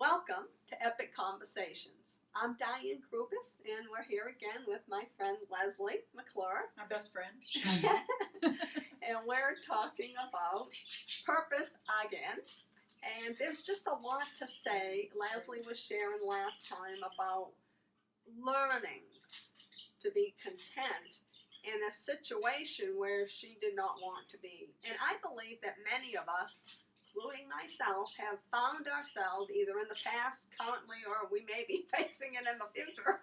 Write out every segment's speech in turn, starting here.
Welcome to Epic Conversations. I'm Diane Krubis, and we're here again with my friend Lesley McClure. My best friend. And we're talking about purpose again. And there's just a lot to say. Lesley was sharing last time about learning to be content in a situation where she did not want to be. And I believe that many of us, including myself, have found ourselves either in the past, currently, or we may be facing it in the future,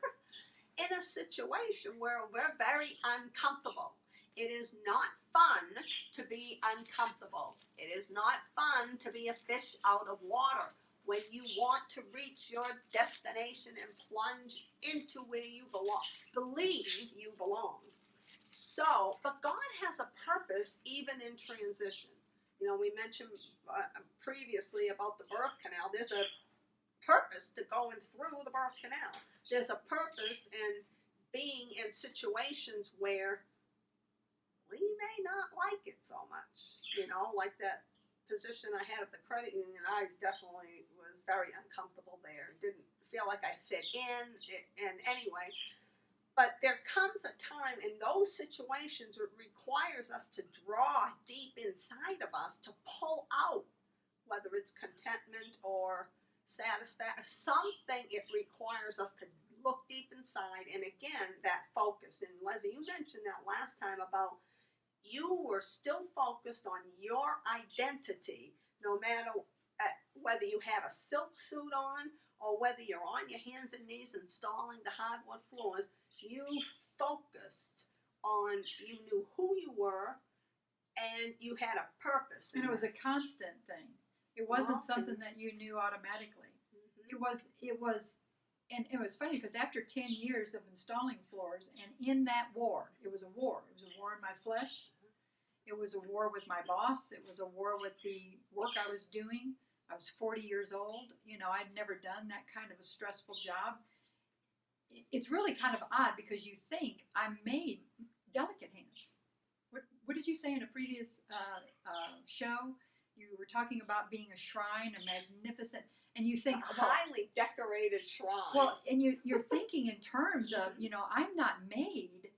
in a situation where we're very uncomfortable. It is not fun to be uncomfortable. It is not fun to be a fish out of water when you want to reach your destination and plunge into where you belong, believe you belong. So, but God has a purpose even in transition. You know, we mentioned previously about the birth canal. There's a purpose to going through the birth canal. There's a purpose in being in situations where we may not like it so much. You know, like that position I had at the credit union, I definitely was very uncomfortable there. Didn't feel like I fit in. And anyway, but there comes a time in those situations where it requires us to draw deep inside of us to pull out, whether it's contentment or satisfaction, something. It requires us to look deep inside, and again, that focus. And Lesley, you mentioned that last time about you were still focused on your identity, no matter whether you had a silk suit on or whether you're on your hands and knees installing the hardwood floors. You focused on, you knew who you were, and you had a purpose. And it was a constant thing. It wasn't something that you knew automatically. Mm-hmm. It was, and it was funny because after 10 years of installing floors, and in that war, it was a war. It was a war in my flesh. It was a war with my boss. It was a war with the work I was doing. I was 40 years old. You know, I'd never done that kind of a stressful job. It's really kind of odd because you think I'm made delicate hands. What did you say in a previous show? You were talking about being a shrine, a magnificent, and you think a highly decorated shrine. Well, and you're thinking in terms of, you know, I'm not made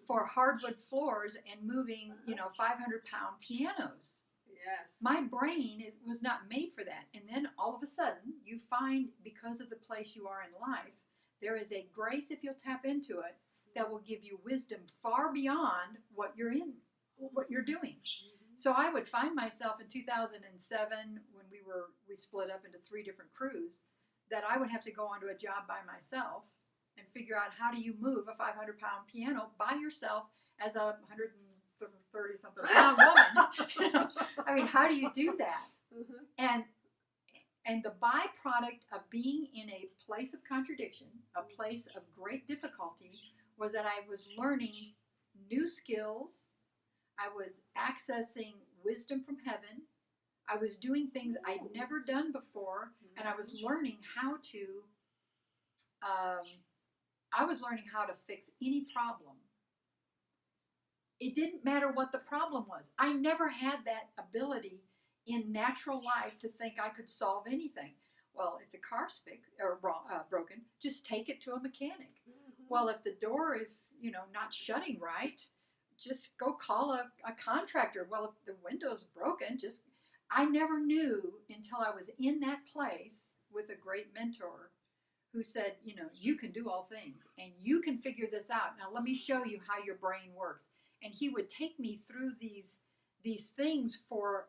for hardwood floors and moving, 500-pound pianos. Yes. My brain was not made for that. And then all of a sudden, you find, because of the place you are in life, there is a grace, if you'll tap into it, that will give you wisdom far beyond what you're doing. Mm-hmm. So I would find myself in 2007, when we split up into 3 different crews, that I would have to go onto a job by myself and figure out how do you move a 500-pound piano by yourself as a 130-something pound woman. I mean, how do you do that? Mm-hmm. And the byproduct of being in a place of contradiction, a place of great difficulty, was that I was learning new skills. I was accessing wisdom from heaven. I was doing things I'd never done before, and I was learning how to fix any problem. It didn't matter what the problem was. I never had that ability in natural life to think I could solve anything. Well, if the car's fixed or broken, just take it to a mechanic. Mm-hmm. Well, if the door is, not shutting right, just go call a contractor. Well, if the window's broken, I never knew until I was in that place with a great mentor who said, you can do all things and you can figure this out. Now, let me show you how your brain works. And he would take me through these things for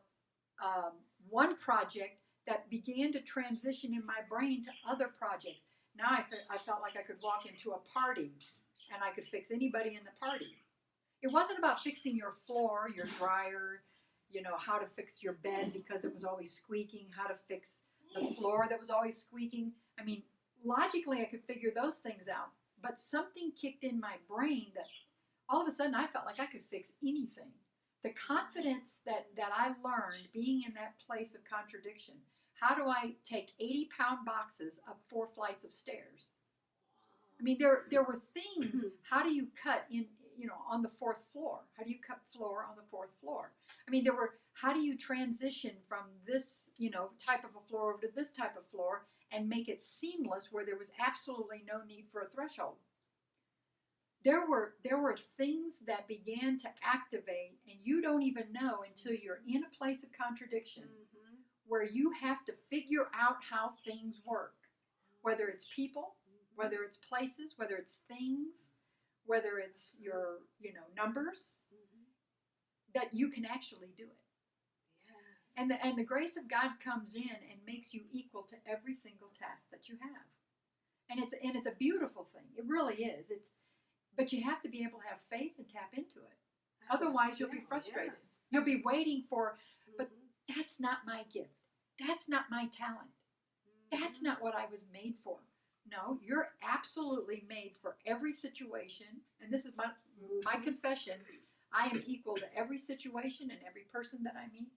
one project that began to transition in my brain to other projects. Now I felt like I could walk into a party and I could fix anybody in the party. It wasn't about fixing your floor, your dryer, how to fix your bed because it was always squeaking, how to fix the floor that was always squeaking. I mean, logically I could figure those things out, but something kicked in my brain that all of a sudden I felt like I could fix anything. The confidence that I learned being in that place of contradiction. How do I take 80-pound boxes up 4 flights of stairs? I mean, there were things. How do you cut in, on the 4th floor? How do you cut floor on the 4th floor? I mean, how do you transition from this, type of a floor over to this type of floor and make it seamless where there was absolutely no need for a threshold. There were things that began to activate, and you don't even know until you're in a place of contradiction where you have to figure out how things work, whether it's people, whether it's places, whether it's things, whether it's your, numbers, that you can actually do it. Yes. And the grace of God comes in and makes you equal to every single task that you have. And it's a beautiful thing. It really is. But you have to be able to have faith and tap into it. Otherwise, you'll be frustrated. Yes. You'll be waiting for, but that's not my gift. That's not my talent. That's not what I was made for. No, you're absolutely made for every situation. And this is my confessions. I am equal to every situation and every person that I meet.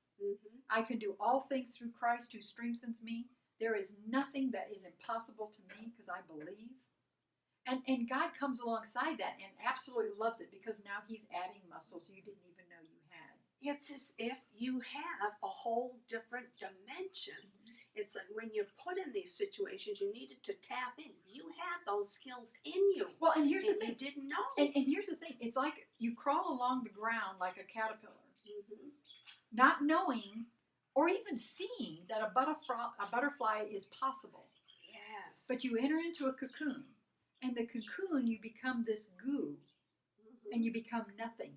I can do all things through Christ who strengthens me. There is nothing that is impossible to me because I believe. And God comes alongside that and absolutely loves it because now he's adding muscles you didn't even know you had. It's as if you have a whole different dimension. It's like when you're put in these situations, you needed to tap in. You have those skills in you. Well, and here's the thing. You didn't know. And here's the thing. It's like you crawl along the ground like a caterpillar, not knowing or even seeing that a butterfly is possible. Yes. But you enter into a cocoon. And the cocoon, you become this goo, and you become nothing.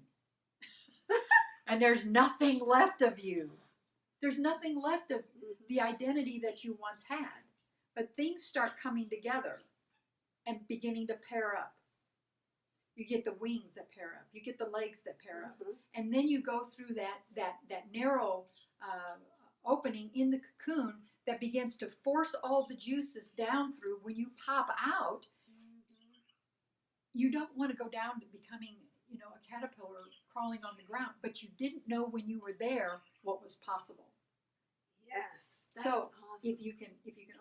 And there's nothing left of you. There's nothing left of the identity that you once had. But things start coming together and beginning to pair up. You get the wings that pair up. You get the legs that pair up. And then you go through that narrow opening in the cocoon that begins to force all the juices down through. When you pop out, you don't want to go down to becoming, a caterpillar crawling on the ground, but you didn't know when you were there what was possible. Yes. So awesome. if you can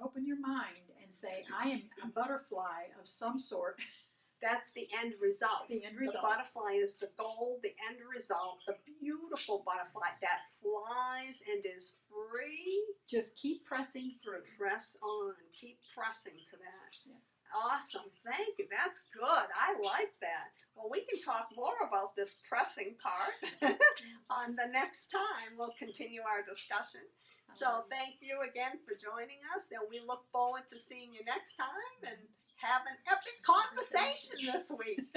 open your mind and say, I am a butterfly of some sort. That's the end result. The end result. The butterfly is the goal, the end result, the beautiful butterfly that flies and is free. Just keep pressing through. Press on. Keep pressing to that. Yeah. Awesome. Thank you. That's good. I like that. Well, we can talk more about this pressing part on the next time. We'll continue our discussion. So thank you again for joining us, and we look forward to seeing you next time and have an epic conversation this week.